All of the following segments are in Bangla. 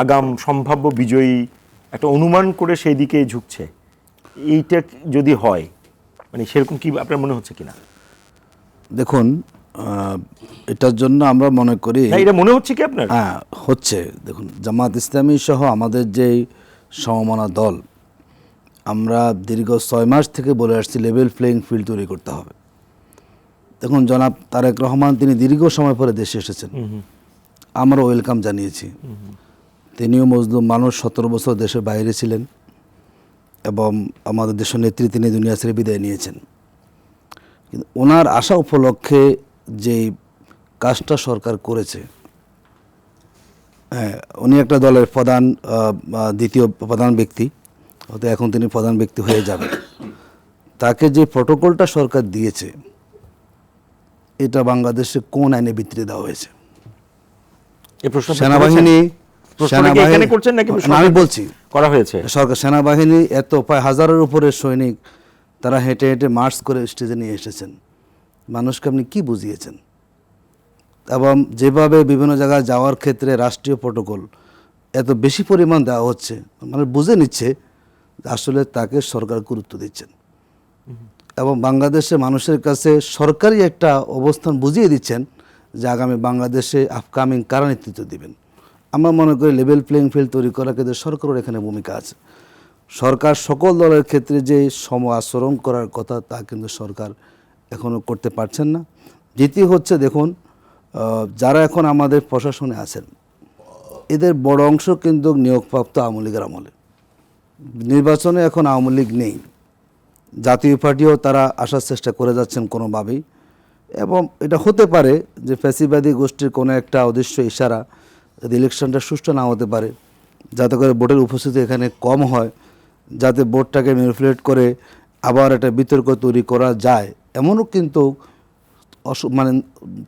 আগাম সম্ভাব্য বিজয়ী একটা অনুমান করে সেই দিকে ঝুঁকছে, এইটা যদি হয় মানে সেরকম কি আপনার মনে হচ্ছে কিনা? দেখুন, এটার জন্য আমরা মনে করি, এটা মনে হচ্ছে কি আপনার? হ্যাঁ হচ্ছে। দেখুন, জামাত ইসলামী সহ আমাদের যেই সমমনা দল, আমরা দীর্ঘ 6 মাস থেকে বলে আসছি লেভেল প্লেইং ফিল্ড তৈরি করতে হবে। দেখুন, জনাব তারেক রহমান তিনি দীর্ঘ সময় পরে দেশে এসেছেন, আমরা ওয়েলকাম জানিয়েছি। তিনিও মজলুম মানুষ, 17 বছর দেশের বাইরে ছিলেন এবং আমাদের দেশের নেত্রী তিনি দুনিয়া ছেড়ে বিদায় নিয়েছেন। কিন্তু ওনার আশা উপলক্ষে যে কাজটা সরকার করেছে, হ্যাঁ, উনি একটা দলের প্রধান, দ্বিতীয় প্রধান ব্যক্তি, হয়তো এখন তিনি প্রধান ব্যক্তি হয়ে যাবেন। তাকে যে প্রটোকলটা সরকার দিয়েছে, এটা বাংলাদেশে কোন আইনে ভিত্তিতে দেওয়া হয়েছে? সেনাবাহিনী, আমি বলছি করা হয়েছে। সরকার সেনাবাহিনী এত প্রায় 1000-এর উপরে সৈনিক, তারা হেঁটে হেঁটে মার্চ করে স্টেজে নিয়ে এসেছেন। মানুষকে আপনি কি বুঝিয়েছেন? এবং যেভাবে বিভিন্ন জায়গায় যাওয়ার ক্ষেত্রে রাষ্ট্রীয় প্রটোকল এত বেশি পরিমাণ দেওয়া হচ্ছে, মানে বুঝে নিচ্ছে আসলে তাকে সরকার গুরুত্ব দিচ্ছেন এবং বাংলাদেশের মানুষের কাছে সরকারি একটা অবস্থান বুঝিয়ে দিচ্ছেন যে আগামী বাংলাদেশে আপকামিং কারা নেতৃত্ব দিবেন। আমরা মনে করি লেভেল প্লেইং ফিল্ড তৈরি করার ক্ষেত্রে সরকারের এখানে ভূমিকা আছে। সরকার সকল দলের ক্ষেত্রে যে সম আচরণ করার কথা, তা কিন্তু সরকার এখনও করতে পারছেন না। দ্বিতীয় হচ্ছে, দেখুন, যারা এখন আমাদের প্রশাসনে আছেন, এদের বড় অংশ কিন্তু নিয়োগপ্রাপ্ত আওয়ামী লীগের আমলে। নির্বাচনে এখন আওয়ামী লীগ নেই, জাতীয় পার্টিও তারা আসার চেষ্টা করে যাচ্ছেন কোনোভাবেই। এবং এটা হতে পারে যে ফ্যাসিবাদী গোষ্ঠীর কোনো একটা অদৃশ্য ইশারা, যাতে ইলেকশনটা সুষ্ঠু না হতে পারে, যাতে করে ভোটের উপস্থিতি এখানে কম হয়, যাতে ভোটটাকে ম্যানিপুলেট করে আবার একটা বিতর্ক তৈরি করা যায়, এমনও কিন্তু মানে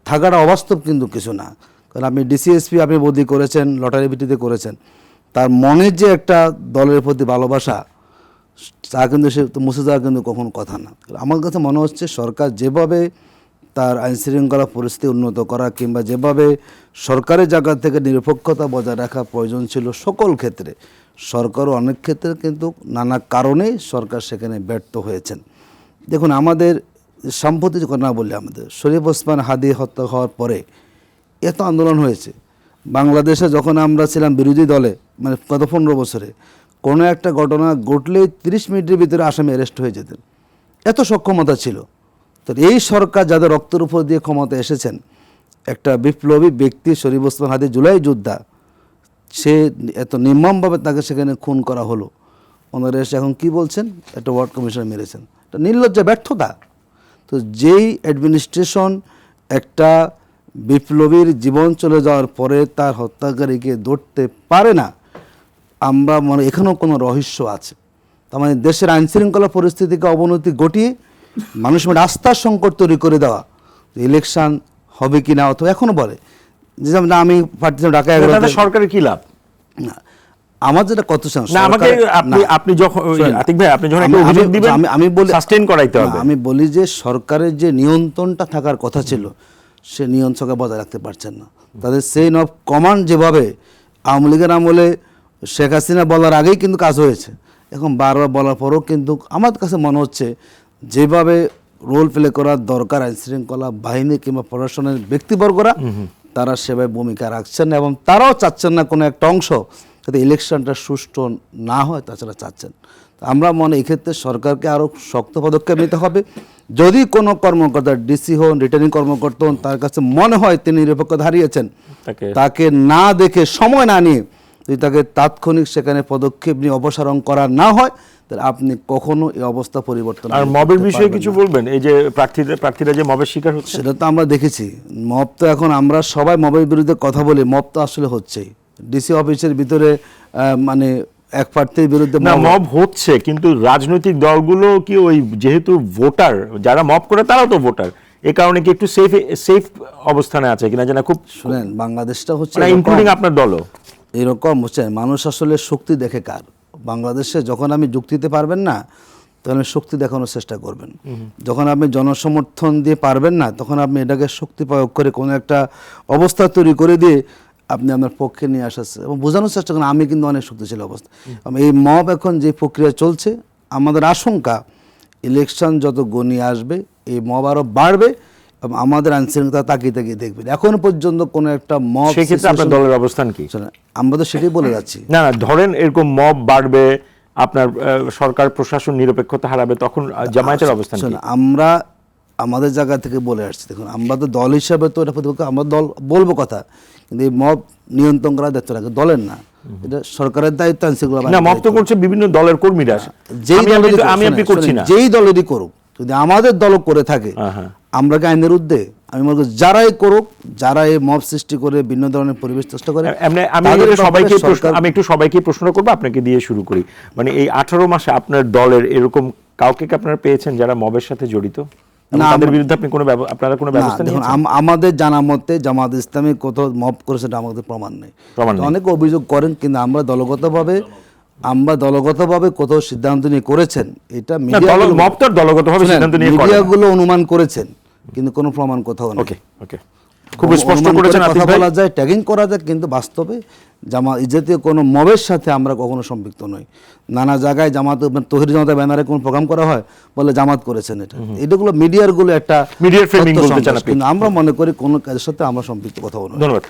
থাকাটা অবাস্তব কিন্তু কিছু না। কারণ আপনি ডিসিএসপি আপনি বদলি করেছেন, লটারি ভিত্তিতে করেছেন, তার মনের যে একটা দলের প্রতি ভালোবাসা, তা কিন্তু সে মুছে যাওয়া কিন্তু কখনো কথা না। আমার কাছে মনে হচ্ছে সরকার যেভাবে তার আইনশৃঙ্খলা পরিস্থিতি উন্নত করা কিংবা যেভাবে সরকারের জায়গা থেকে নিরপেক্ষতা বজায় রাখা প্রয়োজন ছিল সকল ক্ষেত্রে, সরকারও অনেক ক্ষেত্রে কিন্তু নানা কারণে সরকার সেখানে ব্যর্থ হয়েছেন। দেখুন, আমাদের সাম্প্রতিক ঘটনা বললে, আমাদের শরীফ ওসমান হাদি হত্যা হওয়ার পরে এত আন্দোলন হয়েছে। বাংলাদেশে যখন আমরা ছিলাম বিরোধী দলে, মানে গত 15 বছরে কোনো একটা ঘটনা ঘটলেই 30 মিনিটের ভিতরে আসামি অ্যারেস্ট হয়ে যেতেন, এত সক্ষমতা ছিল। তো এই সরকার যাদের রক্তের উপর দিয়ে ক্ষমতা এসেছেন, একটা বিপ্লবী ব্যক্তি শরীফ ওসমান হাদি জুলাই যোদ্ধা, সে এত নির্মমভাবে তাকে সেখানে খুন করা হলো, ওনারা এসে এখন কী বলছেন? একটা ওয়ার্ড কমিশনার মেরেছেন, এটা নির্লজ্জা, ব্যর্থতা। তো যেই অ্যাডমিনিস্ট্রেশন একটা বিপ্লবীর জীবন চলে যাওয়ার পরে তার হত্যাকারীকে ধরতে পারে না, আমরা মনে এখানেও কোনো রহস্য আছে। তার মানে দেশের আইনশৃঙ্খলা পরিস্থিতিকে অবনতি ঘটিয়ে মানুষের মধ্যে আস্থার সংকট তৈরি করে দেওয়া, ইলেকশন হবে কি না, অথবা এখনও বলে যে আমি প্রার্থী ঢাকা 11 সরকারের কি লাভ? না, আমার যেটা কত আমি বলি যে সরকারের যে নিয়ন্ত্রণটা থাকার কথা ছিল, সে নিয়ন্ত্রণকে বজায় রাখতে পারছেন না। তাদের চেইন অফ কমান্ড যেভাবে আওয়ামী লীগের আমলে শেখ হাসিনা বলার আগেই কিন্তু কাজ হয়েছে, এখন বারবার বলার পরেও কিন্তু আমার কাছে মনে হচ্ছে যেভাবে রোল প্লে করার দরকার আইনশৃঙ্খলা বাহিনী কিংবা প্রশাসনের ব্যক্তিবর্গরা, তারা সেভাবে ভূমিকা রাখছেন না এবং তারাও চাচ্ছেন না কোনো একটা অংশ যাতে ইলেকশনটা সুষ্ঠু না হয়, তাছাড়া চাচ্ছেন। আমরা মনে এক্ষেত্রে সরকারকে আরও শক্ত পদক্ষেপ নিতে হবে। যদি কোনো কর্মকর্তা, ডিসি হন, রিটার্নিং কর্মকর্তা হন, তার কাছে মনে হয় তিনি নিরপেক্ষতা হারিয়েছেন, তাকে না দেখে, সময় না নিয়ে যদি তাকে তাৎক্ষণিক সেখানে পদক্ষেপ নিয়ে অপসারণ করা না হয়, তাহলে আপনি কখনো এই অবস্থা পরিবর্তন। আর মবের বিষয়ে কিছু বলবেন? এই যে প্রার্থীরা যে মবের শিকার হচ্ছে, সেটা তো আমরা দেখেছি। মব তো এখন আমরা সবাই মবের বিরুদ্ধে কথা বলি, মব তো আসলে হচ্ছেই। ডিসি অফিসের ভিতরে মানে এক প্রার্থীর বিরুদ্ধে মব হচ্ছে, কিন্তু রাজনৈতিক দলগুলো কি ওই যেহেতু ভোটার, যারা মব করে তারাও তো ভোটার, এই কারণে কি একটু সেফ অবস্থানে আছে কিনা জানা। খুব শুনেন, বাংলাদেশটা হচ্ছে ইনক্লুডিং আপনার দলও এরকম হচ্ছে। মানুষ আসলে শক্তি দেখে কার। বাংলাদেশে যখন আমি যুক্তিতে পারবেন না, তখন শক্তি দেখানোর চেষ্টা করবেন। যখন আপনি জনসমর্থন দিয়ে পারবেন না, তখন আপনি এটাকে শক্তি প্রয়োগ করে কোনো একটা অবস্থা তৈরি করে দিয়ে আপনি আপনার পক্ষে নিয়ে আসাচ্ছে এবং বোঝানোর চেষ্টা করেন আমি কিন্তু অনেক শক্তিশালী অবস্থা। এই মব এখন যে প্রক্রিয়া চলছে, আমাদের আশঙ্কা ইলেকশন যত গনিয়ে আসবে এই মব আরও বাড়বে এবং আমাদের আইনশৃঙ্খলা তাকিয়ে তাকিয়ে দেখবেন। এখন পর্যন্ত কোনো একটা মব, সেক্ষেত্রে আপনার দলের অবস্থান কি? আমরা তো সেটাই বলে যাচ্ছি। না না, ধরেন এরকম মব বাড়বে, আপনার সরকার প্রশাসন নিরপেক্ষতা হারাবে, তখন জামায়াতের অবস্থান কি? আমরা আমাদের জায়গা থেকে বলে আসছি, দেখুন আমরা তো দল হিসাবে তো এটা প্রতিপক্ষ, আমরা দল বলবো কথা, কিন্তু এই মব নিয়ন্ত্রণ করার দায়িত্ব রাখে দলের না, এটা সরকারের দায়িত্ব। না, মব তো করছে বিভিন্ন দলের কর্মীরা, আমি আপনি করছি না। যেই দলেরই করুক, যদি আমাদের দল করে থাকে আমরা কি আইনের ঊর্ধ্বে? আমি মনে করি যারাই করুক, যারা এই মব সৃষ্টি করে বিভিন্ন ধরনের পরিবেশ চেষ্টা করে, আমি একটু সবাইকে প্রশ্ন করবো, আপনাকে দিয়ে শুরু করি। মানে এই 18 মাসে আপনার দলের এরকম কাউকে কি আপনারা পেয়েছেন যারা মবের সাথে জড়িত? তাদের বিরুদ্ধে আপনি আপনারা কোনো ব্যবস্থা নিয়েছেন? আমাদের জানা মতে জামাত ইসলামী কোথাও মব করেছে এটা আমাদের প্রমাণ নেই। অনেক অভিযোগ করেন, কিন্তু আমরা দলগতভাবে কোথাও সিদ্ধান্ত নিয়ে করেছেন এটা মিডিয়াগুলো অনুমান করেছেন, কিন্তু কোনো প্রমাণ কোথাও নেই। ওকে, খুব স্পষ্ট করেছেন আপনি। কথা বলা যায়, ট্যাগিং করা যায়, কিন্তু বাস্তবে জাতীয় কোনো মবের সাথে আমরা কখনো সম্পৃক্ত নই। নানা জায়গায় জামাত, তহিদ জনতা ব্যানারে কোন প্রোগ্রাম করা হয়, বলে জামাত করেছেন, এটাগুলো মিডিয়ার ফ্রেমিং বলতে চান আপনি। কিন্তু আমরা মনে করি কোনো কাজের সাথে আমরা সম্পৃক্ত কথা বলবো। ধন্যবাদ।